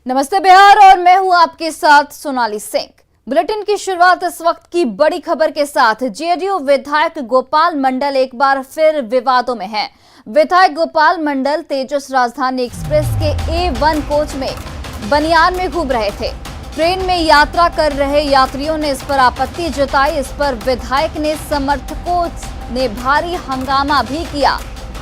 नमस्ते बिहार और मैं हूं आपके साथ सोनाली सिंह। बुलेटिन की शुरुआत इस वक्त की बड़ी खबर के साथ। जेडीयू विधायक गोपाल मंडल एक बार फिर विवादों में हैं। विधायक गोपाल मंडल तेजस राजधानी एक्सप्रेस के A1 कोच में बनियान में घूम रहे थे। ट्रेन में यात्रा कर रहे यात्रियों ने इस पर आपत्ति जताई। इस पर विधायक ने समर्थकों ने भारी हंगामा भी किया।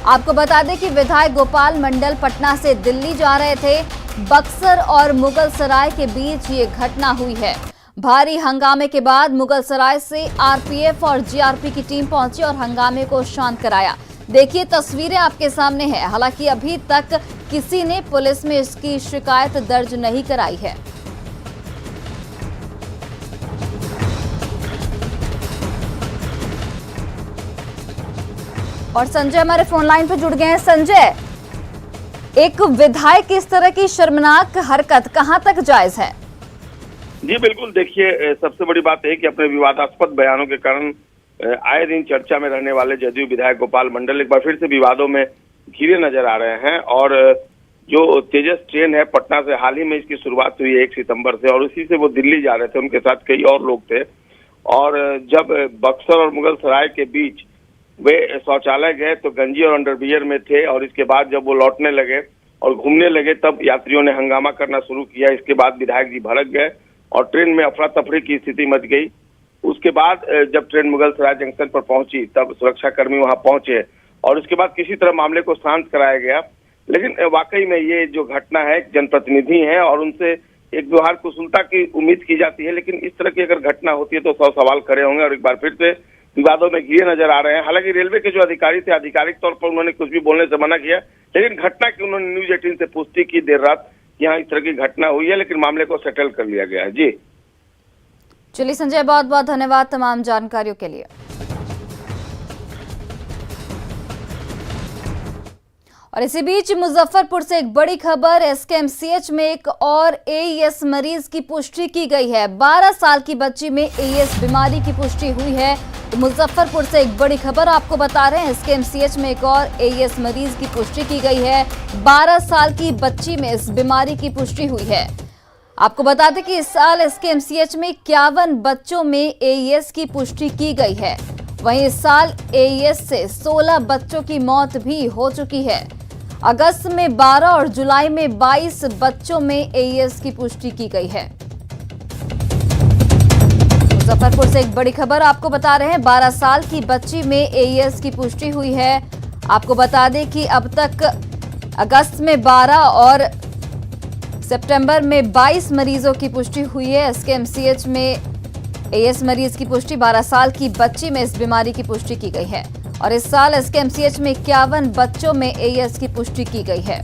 आपको बता दें कि विधायक गोपाल मंडल पटना से दिल्ली जा रहे थे। बक्सर और मुगल सराय के बीच ये घटना हुई है। भारी हंगामे के बाद मुगल सराय से आरपीएफ और जीआरपी की टीम पहुंची और हंगामे को शांत कराया। देखिए तस्वीरें आपके सामने हैं। हालांकि अभी तक किसी ने पुलिस में इसकी शिकायत दर्ज नहीं कराई है। और संजय हमारे फोन लाइन पर जुड़ गए हैं। संजय, एक विधायक इस तरह की शर्मनाक हरकत कहां तक जायज है? जी बिल्कुल, देखिए सबसे बड़ी बात है कि अपने विवादास्पद बयानों के कारण आए दिन चर्चा में रहने वाले जदयू विधायक गोपाल मंडल एक बार फिर से विवादों में घिरे नजर आ रहे हैं। और जो तेजस ट्रेन है पटना से, हाल ही में इसकी शुरुआत हुई है 1 सितंबर से, और उसी से वो दिल्ली जा रहे थे। उनके साथ कई और लोग थे। और जब बक्सर और मुगल सराय के बीच वे शौचालय गए तो गंजी और अंडरवियर में थे, और इसके बाद जब वो लौटने लगे और घूमने लगे तब यात्रियों ने हंगामा करना शुरू किया। इसके बाद विधायक जी भड़क गए और ट्रेन में अफरा तफरी की स्थिति मच गई। उसके बाद जब ट्रेन मुगल सराय जंक्शन पर पहुंची तब सुरक्षाकर्मी वहां पहुंचे और उसके बाद किसी तरह मामले को शांत कराया गया। लेकिन वाकई में ये जो घटना है, जनप्रतिनिधि हैं और उनसे एक व्यवहार कुशलता की उम्मीद की जाती है, लेकिन इस तरह की अगर घटना होती है तो 100 सवाल खड़े होंगे और एक बार फिर से विवादों में घिरे नजर आ रहे हैं। हालांकि रेलवे के जो अधिकारी थे, आधिकारिक तौर पर उन्होंने कुछ भी बोलने से मना किया, लेकिन घटना की उन्होंने न्यूज 18 से पुष्टि की देर रात यहाँ इस तरह की घटना हुई है, लेकिन मामले को सेटल कर लिया गया है। जी चलिए संजय, बहुत बहुत धन्यवाद तमाम जानकारियों के लिए। और इसी बीच मुजफ्फरपुर से एक बड़ी खबर। एसकेएमसीएच में एक और एईएस मरीज की पुष्टि की गई है। 12 साल की बच्ची में एईएस बीमारी की पुष्टि हुई है। तो मुजफ्फरपुर से एक बड़ी खबर आपको बता रहे हैं। एसकेएमसीएच में एक और एईएस मरीज की पुष्टि की गई है। 12 साल की बच्ची में इस बीमारी की पुष्टि हुई है। आपको बता दें कि इस साल एसकेएमसीएच में 51 बच्चों में एईएस की पुष्टि की गई है। वहीं इस साल एईएस से 16 बच्चों की मौत भी हो चुकी है। अगस्त में 12 और जुलाई में 22 बच्चों में एईएस की पुष्टि की गई है। मुजफ्फरपुर से एक बड़ी खबर आपको बता रहे हैं। 12 साल की बच्ची में एईएस की पुष्टि हुई है। आपको बता दें कि अब तक अगस्त में 12 और सितंबर में 22 मरीजों की पुष्टि हुई है। एसकेएमसीएच में एईएस मरीज की पुष्टि 12 साल की बच्ची में इस बीमारी की पुष्टि की गई है। और इस साल एसकेएमसीएच में 51 बच्चों में एईएस की पुष्टि की गई है।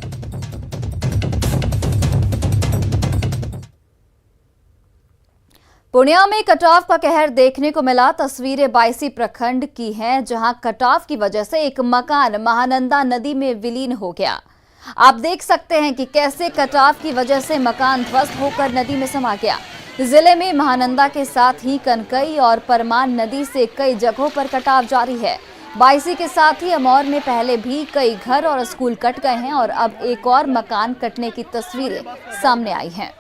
पूर्णिया में कटाव का कहर देखने को मिला। तस्वीरें बायसी प्रखंड की हैं, जहां कटाव की वजह से एक मकान महानंदा नदी में विलीन हो गया। आप देख सकते हैं कि कैसे कटाव की वजह से मकान ध्वस्त होकर नदी में समा गया। जिले में महानंदा के साथ ही कनकई और परमान नदी से कई जगहों पर कटाव जारी है। बायसी के साथ ही अमौर में पहले भी कई घर और स्कूल कट गए हैं और अब एक और मकान कटने की तस्वीरें सामने आई हैं।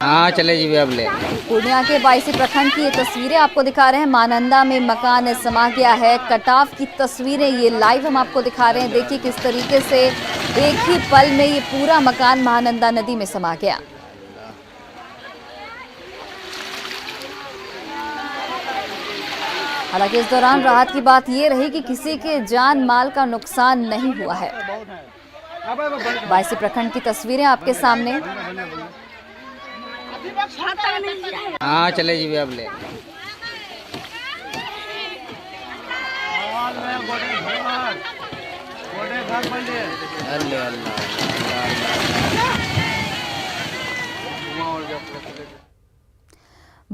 हाँ चले जी अब ले। पूर्णिया के बायसी प्रखंड की ये तस्वीरें आपको दिखा रहे हैं। महानंदा में मकान समा गया है। कटाव की तस्वीरें ये लाइव हम आपको दिखा रहे हैं। देखिए किस तरीके से एक ही पल में ये पूरा मकान महानंदा नदी में समा गया। हालांकि इस दौरान राहत की बात ये रही कि किसी के जान माल का नुकसान नहीं हुआ है। बायसी प्रखंड की तस्वीरें आपके सामने। हाँ चले जी अब ले।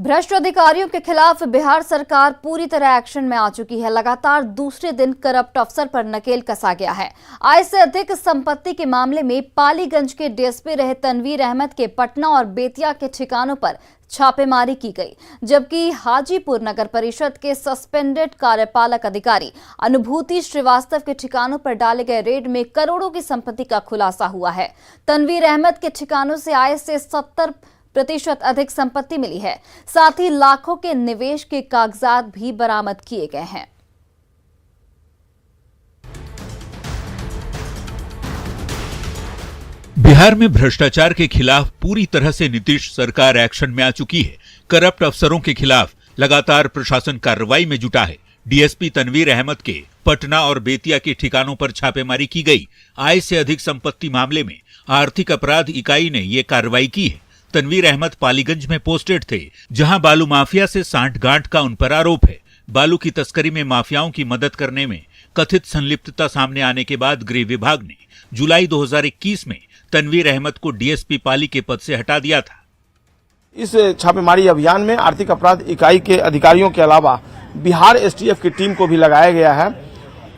भ्रष्ट अधिकारियों के खिलाफ बिहार सरकार पूरी तरह एक्शन में आ चुकी है। लगातार दूसरे दिन करप्ट अफसर पर नकेल कसा गया है। आय से अधिक संपत्ति के मामले में पालीगंज के डीएसपी रहे तनवीर अहमद के पटना और बेतिया के ठिकानों पर छापेमारी की गई, जबकि हाजीपुर नगर परिषद के सस्पेंडेड कार्यपालक अधिकारी अनुभूति श्रीवास्तव के ठिकानों पर डाले गए रेड में करोड़ों की संपत्ति का खुलासा हुआ है। तनवीर अहमद के ठिकानों से आय से 70% अधिक संपत्ति मिली है। साथ ही लाखों के निवेश के कागजात भी बरामद किए गए हैं। बिहार में भ्रष्टाचार के खिलाफ पूरी तरह से नीतीश सरकार एक्शन में आ चुकी है। करप्ट अफसरों के खिलाफ लगातार प्रशासन कार्रवाई में जुटा है। डीएसपी तनवीर अहमद के पटना और बेतिया के ठिकानों पर छापेमारी की गई। आय से अधिक संपत्ति मामले में आर्थिक अपराध इकाई ने ये कार्रवाई की है। तनवीर अहमद पालीगंज में पोस्टेड थे, जहां बालू माफिया से सांठगांठ का उन पर आरोप है। बालू की तस्करी में माफियाओं की मदद करने में कथित संलिप्तता सामने आने के बाद गृह विभाग ने जुलाई 2021 में तनवीर अहमद को डीएसपी पाली के पद से हटा दिया था। इस छापेमारी अभियान में आर्थिक अपराध इकाई के अधिकारियों के अलावा बिहार एसटीएफ की टीम को भी लगाया गया है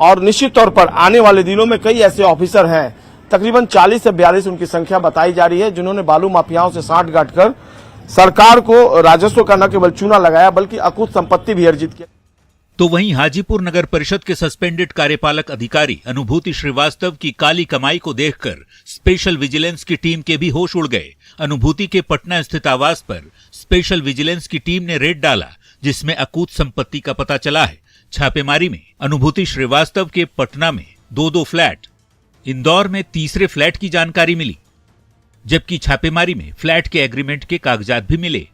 और निश्चित तौर पर आने वाले दिनों में कई ऐसे ऑफिसर हैं, तकरीबन 40 से 42 उनकी संख्या बताई जा रही है, जिन्होंने बालू माफियाओं से सांठगांठ कर सरकार को राजस्व का न केवल चूना लगाया बल्कि अकूत संपत्ति भी अर्जित की। तो वहीं हाजीपुर नगर परिषद के सस्पेंडेड कार्यपालक अधिकारी अनुभूति श्रीवास्तव की काली कमाई को देखकर स्पेशल विजिलेंस की टीम के भी होश उड़ गए। अनुभूति के पटना स्थित आवास पर स्पेशल विजिलेंस की टीम ने रेड डाला, जिसमें अकूत संपत्ति का पता चला है। छापेमारी में अनुभूति श्रीवास्तव के पटना में 2 फ्लैट, इंदौर में तीसरे फ्लैट की जानकारी मिली, जबकि छापेमारी में फ्लैट के एग्रीमेंट के कागजात भी मिले।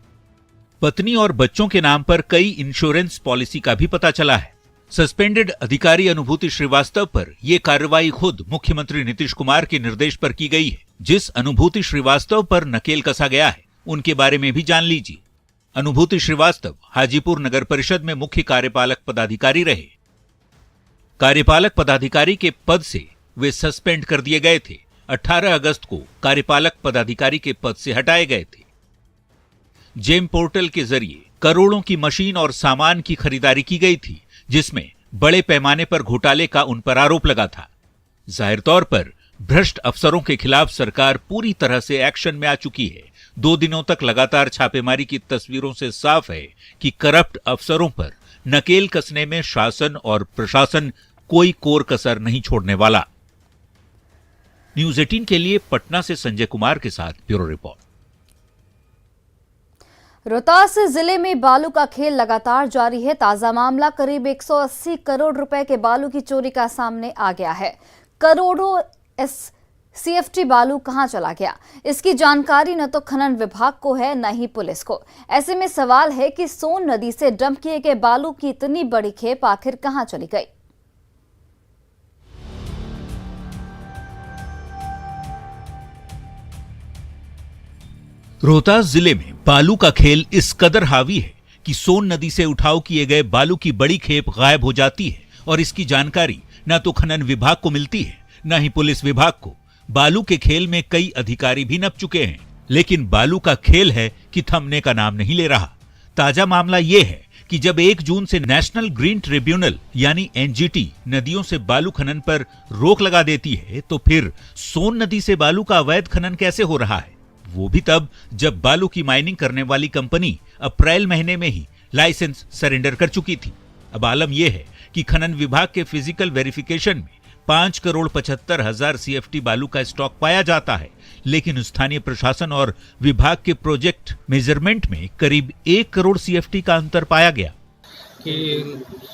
पत्नी और बच्चों के नाम पर कई इंश्योरेंस पॉलिसी का भी पता चला है। सस्पेंडेड अधिकारी अनुभूति श्रीवास्तव पर यह कार्रवाई खुद मुख्यमंत्री नीतीश कुमार के निर्देश पर की गई है। जिस अनुभूति श्रीवास्तव पर नकेल कसा गया है, उनके बारे में भी जान लीजिए। अनुभूति श्रीवास्तव हाजीपुर नगर परिषद में मुख्य कार्यपालक पदाधिकारी रहे। कार्यपालक पदाधिकारी के पद से वे सस्पेंड कर दिए गए थे। 18 अगस्त को कार्यपालक पदाधिकारी के पद से हटाए गए थे। जेम पोर्टल के जरिए करोड़ों की मशीन और सामान की खरीदारी की गई थी, जिसमें बड़े पैमाने पर घोटाले का उन पर आरोप लगा था। जाहिर तौर पर भ्रष्ट अफसरों के खिलाफ सरकार पूरी तरह से एक्शन में आ चुकी है। 2 दिनों तक लगातार छापेमारी की तस्वीरों से साफ है कि करप्ट अफसरों पर नकेल कसने में शासन और प्रशासन कोई कोर कसर नहीं छोड़ने वाला। न्यूज़ 18 के लिए पटना से संजय कुमार के साथ ब्यूरो रिपोर्ट। रोहतास जिले में बालू का खेल लगातार जारी है। ताजा मामला करीब 180 करोड़ रुपए के बालू की चोरी का सामने आ गया है। करोड़ों सीएफटी बालू कहां चला गया, इसकी जानकारी न तो खनन विभाग को है न ही पुलिस को। ऐसे में सवाल है कि सोन नदी से डंप किए गए बालू की इतनी बड़ी खेप आखिर कहां चली गई। रोहतास जिले में बालू का खेल इस कदर हावी है कि सोन नदी से उठाव किए गए बालू की बड़ी खेप गायब हो जाती है और इसकी जानकारी न तो खनन विभाग को मिलती है न ही पुलिस विभाग को। बालू के खेल में कई अधिकारी भी नप चुके हैं, लेकिन बालू का खेल है कि थमने का नाम नहीं ले रहा। ताजा मामला यह है कि जब 1 जून से नेशनल ग्रीन ट्रिब्यूनल यानी एनजीटी नदियों से बालू खनन पर रोक लगा देती है, तो फिर सोन नदी से बालू का अवैध खनन कैसे हो रहा है? वो भी तब जब बालू की माइनिंग करने वाली कंपनी अप्रैल महीने में ही लाइसेंस सरेंडर कर चुकी थी। अब आलम यह है कि खनन विभाग के फिजिकल वेरिफिकेशन में 5,75,00,000 सीएफटी बालू का स्टॉक पाया जाता है, लेकिन स्थानीय प्रशासन और विभाग के प्रोजेक्ट मेजरमेंट में करीब 1 करोड़ सीएफटी का अंतर पाया गया। कि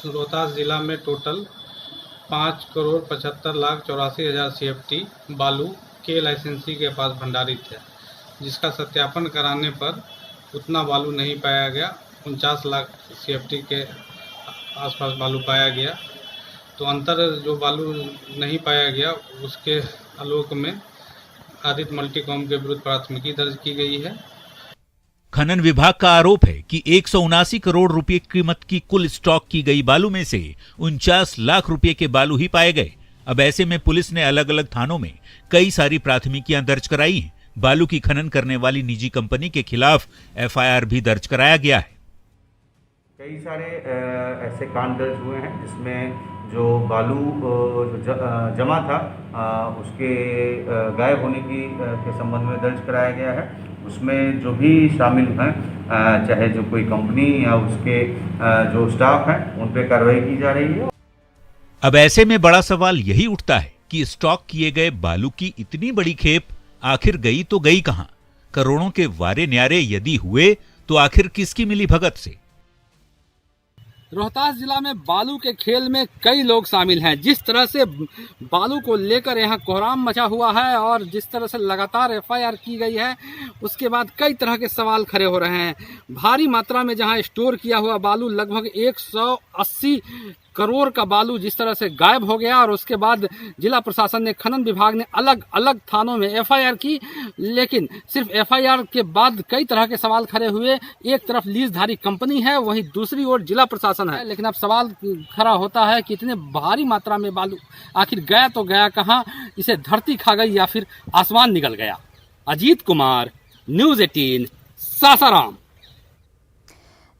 रोहतास जिला में टोटल 5,75,84,000 सीएफटी बालू के लाइसेंसी के पास भंडारित है, जिसका सत्यापन कराने पर उतना बालू नहीं पाया गया। 49 लाख सीएफटी के आसपास बालू पाया गया। तो अंतर जो बालू नहीं पाया गया, उसके आलोक में आदित्य मल्टीकॉम के विरुद्ध प्राथमिकी दर्ज की गई है। खनन विभाग का आरोप है कि 179 करोड़ रुपए कीमत की कुल स्टॉक की गई बालू में से 49 लाख रुपए के बालू ही पाए गए। अब ऐसे में पुलिस ने अलग अलग थानों में कई सारी प्राथमिकियां दर्ज कराई हैं, बालू की खनन करने वाली निजी कंपनी के खिलाफ एफआईआर भी दर्ज कराया गया है। कई सारे ऐसे कांड दर्ज हुए हैं जिसमें जो बालू जमा था उसके गायब होने के संबंध में दर्ज कराया गया है। उसमें जो भी शामिल हैं, चाहे जो कोई कंपनी या उसके जो स्टाफ हैं, उन पे कार्रवाई की जा रही है। अब ऐसे में बड़ा सवाल यही उठता है कि स्टॉक किए गए बालू की इतनी बड़ी खेप आखिर गई तो गई कहां? करोड़ों के वारे न्यारे यदि हुए तो आखिर किसकी मिली भगत से? रोहतास जिला में बालू के खेल में कई लोग शामिल हैं। जिस तरह से बालू को लेकर यहाँ कोहराम मचा हुआ है और जिस तरह से लगातार एफआईआर की गई है, उसके बाद कई तरह के सवाल खड़े हो रहे हैं। भारी मात्रा में जहाँ स्टोर किया हुआ बालू लगभग 180 करोड़ का बालू जिस तरह से गायब हो गया और उसके बाद जिला प्रशासन ने, खनन विभाग ने अलग अलग थानों में एफआईआर की, लेकिन सिर्फ एफआईआर के बाद कई तरह के सवाल खड़े हुए। एक तरफ लीजधारी कंपनी है, वहीं दूसरी ओर जिला प्रशासन है, लेकिन अब सवाल खड़ा होता है कि इतने भारी मात्रा में बालू आखिर गया तो गया कहां? इसे धरती खा गई या फिर आसमान निकल गया? अजीत कुमार, न्यूज़ 18, सासाराम।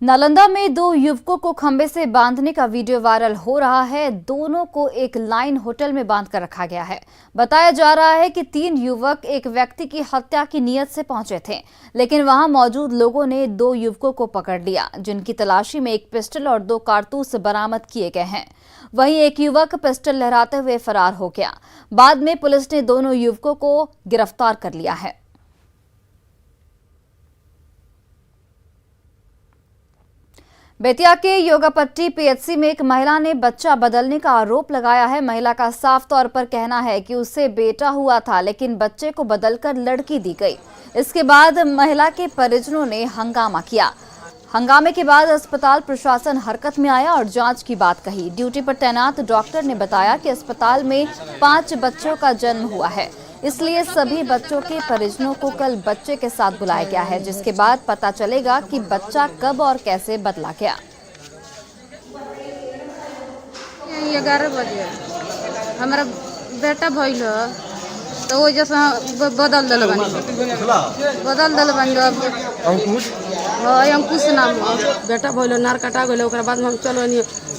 नालंदा में 2 युवकों को खंबे से बांधने का वीडियो वायरल हो रहा है। दोनों को एक लाइन होटल में बांध कर रखा गया है। बताया जा रहा है कि 3 युवक एक व्यक्ति की हत्या की नीयत से पहुंचे थे, लेकिन वहां मौजूद लोगों ने 2 युवकों को पकड़ लिया, जिनकी तलाशी में एक पिस्टल और 2 कारतूस बरामद किए गए हैं। वहीं एक युवक पिस्टल लहराते हुए फरार हो गया। बाद में पुलिस ने दोनों युवकों को गिरफ्तार कर लिया है। बेतिया के योगापट्टी पीएचसी में एक महिला ने बच्चा बदलने का आरोप लगाया है। महिला का साफ तौर पर कहना है कि उसे बेटा हुआ था, लेकिन बच्चे को बदलकर लड़की दी गई। इसके बाद महिला के परिजनों ने हंगामा किया। हंगामे के बाद अस्पताल प्रशासन हरकत में आया और जांच की बात कही। ड्यूटी पर तैनात डॉक्टर ने बताया कि अस्पताल में 5 बच्चों का जन्म हुआ है, इसलिए सभी बच्चों के परिजनों को कल बच्चे के साथ बुलाया गया है, जिसके बाद पता चलेगा कि बच्चा कब और कैसे बदला गया। 11 बजे हमारा बेटा भइल तो वो जैसा बदल दल बन अंकुश नाम बेटा भइल, नार कटा गए। बाद में हम चलो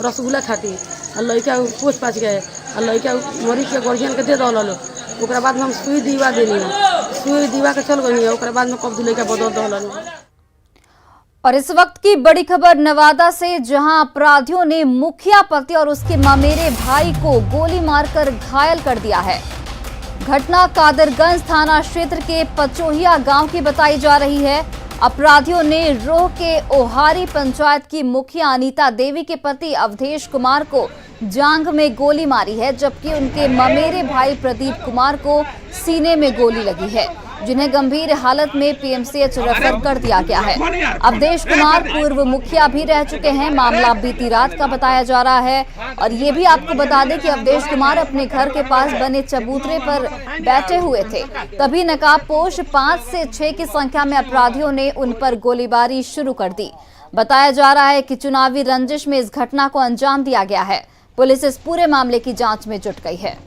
रसगुल्ला खाती और लड़का पोछ पाछ गए और लड़का मरीज के गार्जियन के दे दल। बाद में हम सुई दीवा देनी, सुई दीवा के चल गई। बाद में कब लड़का बदल दल। और इस वक्त की बड़ी खबर नवादा से, जहां अपराधियों ने मुखिया पति और उसके ममेरे भाई को गोली मारकर घायल कर दिया है। घटना कादरगंज थाना क्षेत्र के पचोहिया गांव की बताई जा रही है। अपराधियों ने रोह के ओहारी पंचायत की मुखिया अनीता देवी के पति अवधेश कुमार को जांघ में गोली मारी है, जबकि उनके ममेरे भाई प्रदीप कुमार को सीने में गोली लगी है, जिन्हें गंभीर हालत में पीएमसीएच रेफर कर दिया गया है। अवधेश कुमार पूर्व मुखिया भी रह चुके हैं। मामला बीती रात का बताया जा रहा है। और ये भी आपको बता दें कि अवधेश कुमार अपने घर के पास बने चबूतरे पर बैठे हुए थे, तभी नकाबपोश 5 से 6 की संख्या में अपराधियों ने उन पर गोलीबारी शुरू कर दी। बताया जा रहा है कि चुनावी रंजिश में इस घटना को अंजाम दिया गया है। पुलिस इस पूरे मामले की जांच में जुट गई है।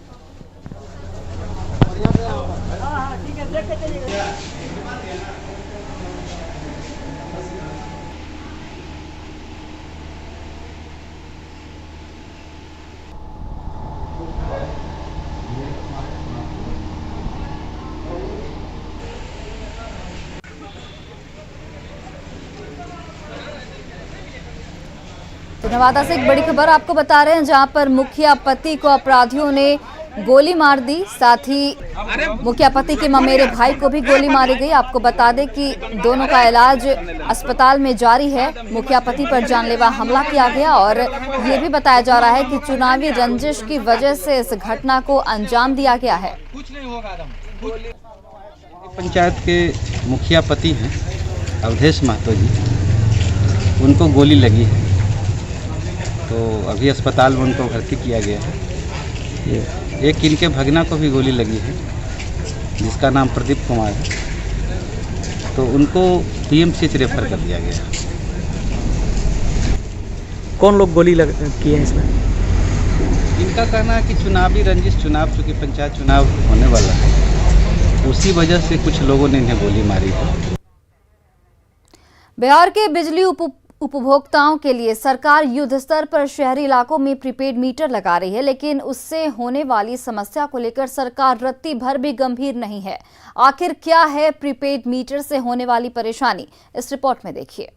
तो नवादा से एक बड़ी खबर आपको बता रहे हैं, जहां पर मुखिया पति को अपराधियों ने गोली मार दी, साथ ही मुखिया पति के ममेरे भाई को भी गोली मारी गई। आपको बता दें कि दोनों का इलाज अस्पताल में जारी है। मुखिया पति पर जानलेवा हमला किया गया और ये भी बताया जा रहा है कि चुनावी रंजिश की वजह से इस घटना को अंजाम दिया गया है। पंचायत के मुखिया पति हैं अवधेश महतो जी, उनको गोली लगी है, तो अभी अस्पताल में उनको भर्ती किया गया है। एक इनके भगना को भी गोली लगी है, जिसका नाम प्रदीप कुमार है, तो उनको पीएमसीएच रेफर कर दिया गया। कौन लोग गोली किए हैं इसमें? इनका कहना है कि चुनावी रंजिश, चुनाव चूँकि पंचायत चुनाव होने वाला है, उसी वजह से कुछ लोगों ने इन्हें गोली मारी है। बिहार के बिजली उपभोक्ताओं के लिए सरकार युद्ध स्तर पर शहरी इलाकों में प्रीपेड मीटर लगा रही है, लेकिन उससे होने वाली समस्या को लेकर सरकार रत्ती भर भी गंभीर नहीं है। आखिर क्या है प्रीपेड मीटर से होने वाली परेशानी, इस रिपोर्ट में देखिए।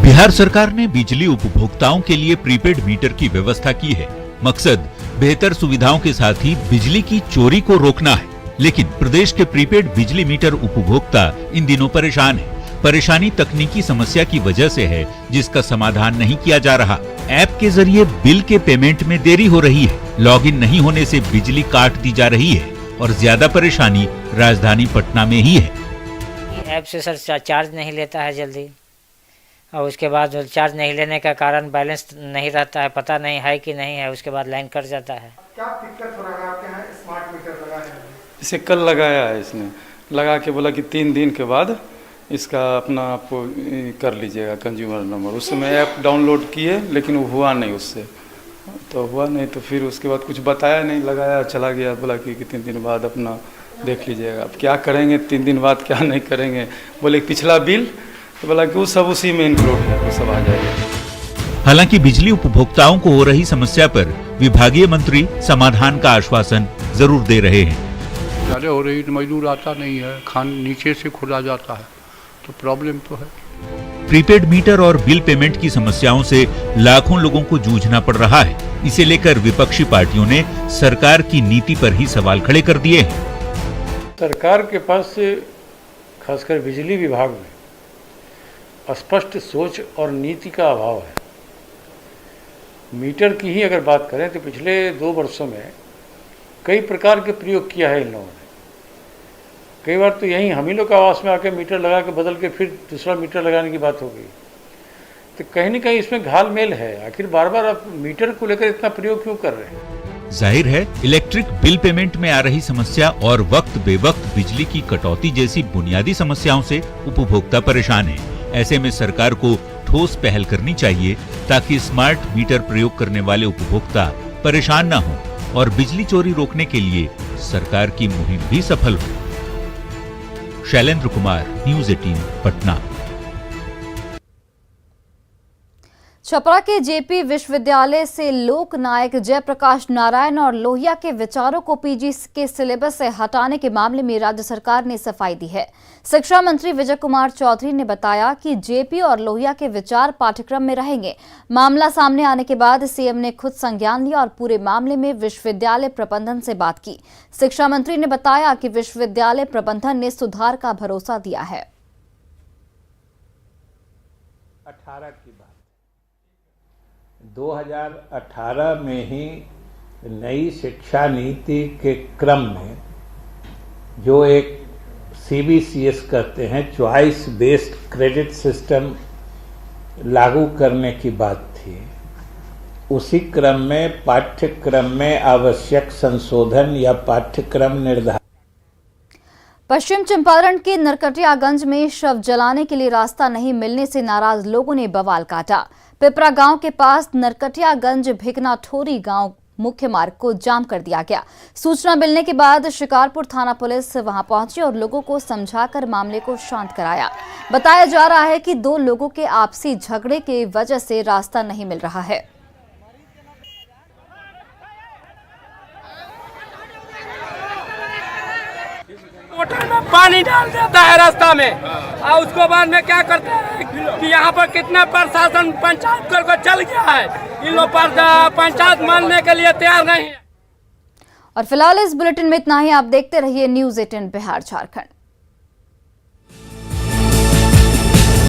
बिहार सरकार ने बिजली उपभोक्ताओं के लिए प्रीपेड मीटर की व्यवस्था की है। मकसद बेहतर सुविधाओं के साथ ही बिजली की चोरी को रोकना है। लेकिन प्रदेश के प्रीपेड बिजली मीटर उपभोक्ता इन दिनों परेशान है। परेशानी तकनीकी समस्या की वजह से है, जिसका समाधान नहीं किया जा रहा। ऐप के जरिए बिल के पेमेंट में देरी हो रही है। लॉगिन नहीं होने से बिजली काट दी जा रही है और ज्यादा परेशानी राजधानी पटना में ही है। ऐप से सर चार्ज नहीं लेता है जल्दी, और उसके बाद चार्ज नहीं लेने का कारण बैलेंस नहीं रहता है, पता नहीं है कि नहीं है, उसके बाद लाइन कट जाता है। क्या दिक्कत हो रहा है आपके यहाँ? स्मार्ट मीटर लगा है, इसे कल लगाया है, इसने लगा के बोला कि 3 दिन के बाद इसका अपना आपको कर लीजिएगा कंज्यूमर नंबर। उस समय ऐप डाउनलोड किए लेकिन वो हुआ नहीं, उससे तो हुआ नहीं, तो फिर उसके बाद कुछ बताया नहीं, लगाया चला गया, बोला कि 3 दिन बाद अपना देख लीजिएगा। अब क्या करेंगे 3 दिन बाद, क्या नहीं करेंगे। बोले पिछला बिल, तो बोला कि वो सब उसी में इंक्लूड है, वो सब आ जाएगा। हालांकि बिजली उपभोक्ताओं को हो रही समस्या पर विभागीय मंत्री समाधान का आश्वासन जरूर दे रहे हैं। ज़्यादा हो रही, मजदूर आता नहीं है, खान नीचे से खुदा जाता है, तो प्रॉब्लम तो है। प्रीपेड मीटर और बिल पेमेंट की समस्याओं से लाखों लोगों को जूझना पड़ रहा है। इसे लेकर विपक्षी पार्टियों ने सरकार की नीति पर ही सवाल खड़े कर दिए हैं। सरकार के पास खासकर बिजली विभाग में स्पष्ट सोच और नीति का अभाव है। मीटर की ही अगर बात करें तो पिछले 2 वर्षों में कई प्रकार के प्रयोग किया है इन लोगों ने। कई बार तो यहीं हम ही लोग आवास में आके मीटर लगा के बदल के फिर दूसरा मीटर लगाने की बात हो गई। तो कहीं न कहीं इसमें घालमेल है। आखिर बार बार आप मीटर को लेकर इतना प्रयोग क्यों कर रहे हैं? जाहिर है इलेक्ट्रिक बिल पेमेंट में आ रही समस्या और वक्त बेवक्त बिजली की कटौती जैसी बुनियादी समस्याओं से उपभोक्ता परेशान है। ऐसे में सरकार को ठोस पहल करनी चाहिए ताकि स्मार्ट मीटर प्रयोग करने वाले उपभोक्ता परेशान न हो और बिजली चोरी रोकने के लिए सरकार की मुहिम भी सफल हो। शैलेंद्र कुमार, न्यूज़ 18 पटना। छपरा के जेपी विश्वविद्यालय से लोक नायक जयप्रकाश नारायण और लोहिया के विचारों को पीजी के सिलेबस से हटाने के मामले में राज्य सरकार ने सफाई दी है। शिक्षा मंत्री विजय कुमार चौधरी ने बताया कि जेपी और लोहिया के विचार पाठ्यक्रम में रहेंगे। मामला सामने आने के बाद सीएम ने खुद संज्ञान लिया और पूरे मामले में विश्वविद्यालय प्रबंधन से बात की। शिक्षा मंत्री ने बताया कि विश्वविद्यालय प्रबंधन ने सुधार का भरोसा दिया है। 18 की बात, 2018 में ही नई शिक्षा नीति के क्रम में जो एक CBCS कहते हैं चॉइस बेस्ड क्रेडिट सिस्टम लागू करने की बात थी, उसी क्रम में पाठ्यक्रम में आवश्यक संशोधन या पाठ्यक्रम निर्धारण। पश्चिम चंपारण के नरकटियागंज में शव जलाने के लिए रास्ता नहीं मिलने से नाराज लोगों ने बवाल काटा। पिपरा गांव के पास नरकटियागंज भिकना ठोरी गांव मुख्य मार्ग को जाम कर दिया गया। सूचना मिलने के बाद शिकारपुर थाना पुलिस वहां पहुंची और लोगों को समझाकर मामले को शांत कराया। बताया जा रहा है कि 2 लोगों के आपसी झगड़े की वजह से रास्ता नहीं मिल रहा है। मोटर में पानी डाल देता है रास्ता में, और उसको बाद में क्या करते हैं कि यहाँ पर कितना प्रशासन पंचायत को चल गया है, इन लोग पर पंचायत मानने के लिए तैयार नहीं है। और फिलहाल इस बुलेटिन में इतना ही। आप देखते रहिए न्यूज़ 18 बिहार झारखंड।